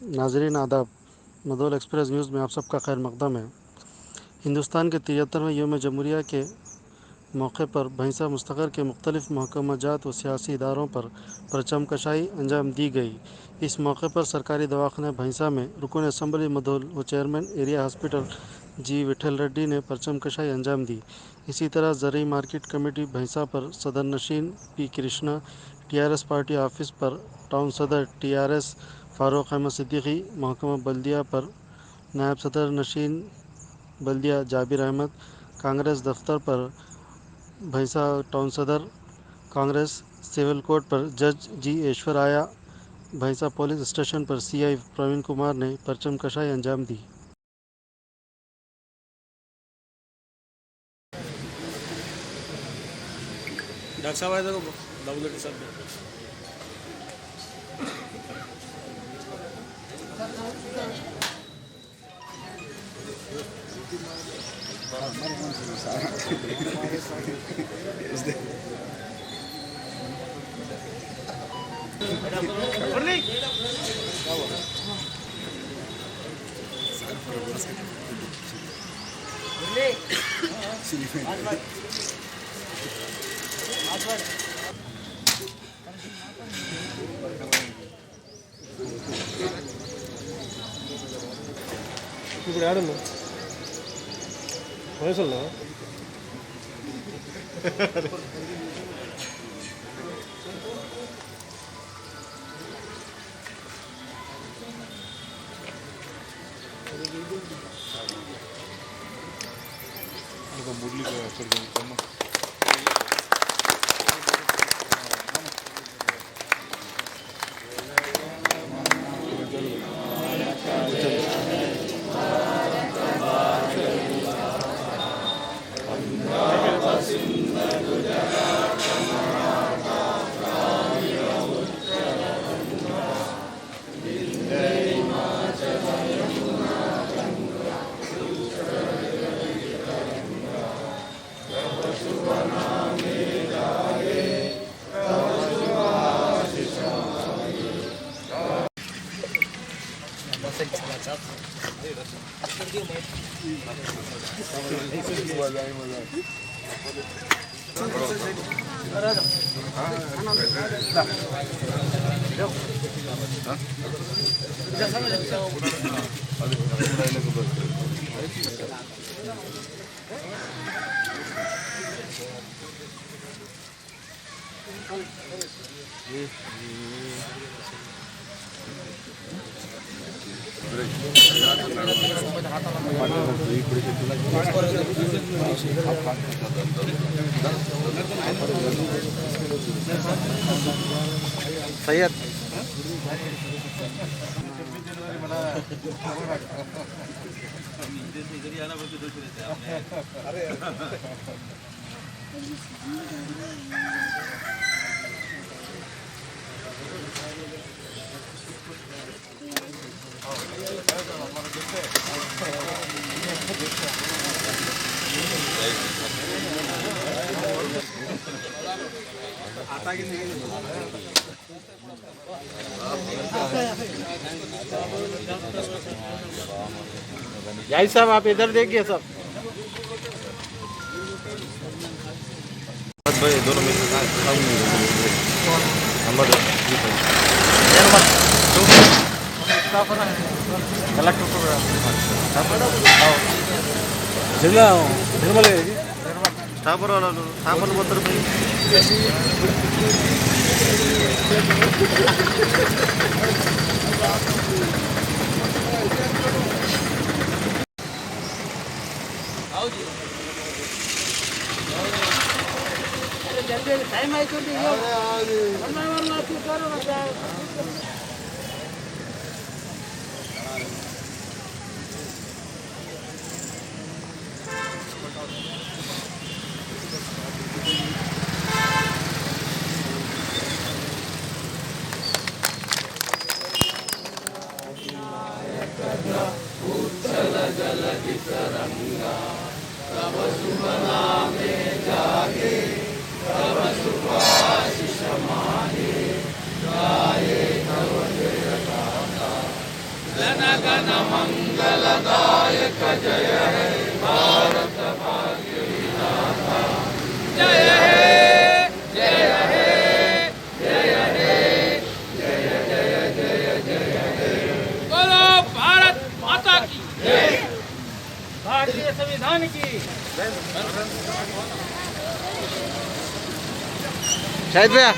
नाजरीन आदाब। मदोल express news में आप सबका खैर मकदम है। हिंदुस्तान के 73वें यौम जमहूरिया के मौके पर भैंसा मुस्तकर के मुख्तलिफ महकमा जात व सियासी इदारों पर परचम कशाई अंजाम दी गई। इस मौके पर सरकारी दवाखाना भैंसा में रुकन असम्बली मदोल व चेयरमैन एरिया हॉस्पिटल जी विठल रेड्डी ने परचम कशाई अंजाम दी। इसी तरह ज़रूरी मार्केट कमेटी भैंसा पर सदर नशीन P Krishna, TRS party office पर टाउन सदर टीआरएस फ़ारूक अहमद सिद्दीकी, महकमा बल्दिया पर नायब सदर नशीन बल्दिया जाबिर अहमद, कांग्रेस दफ्तर पर भैंसा टाउन सदर कांग्रेस, सिविल कोर्ट पर जज जी ईश्वर आया, भैंसा पुलिस स्टेशन पर सीआई प्रवीण कुमार ने परचम कशाई अंजाम दी। डॉक्टर साहब आए थे डब्ल्यू साहब ఇప్పుడు ఆడున్నా వయసులో మురళి सैयद याई साहब आप इधर देखिए सब भाई दोनों में नंबर निर्मल स्टाफर वाला स्टाफर बतर जल्दी टाइम आई बोलो भारत माता की भारतीय संविधान की शाहिद भैया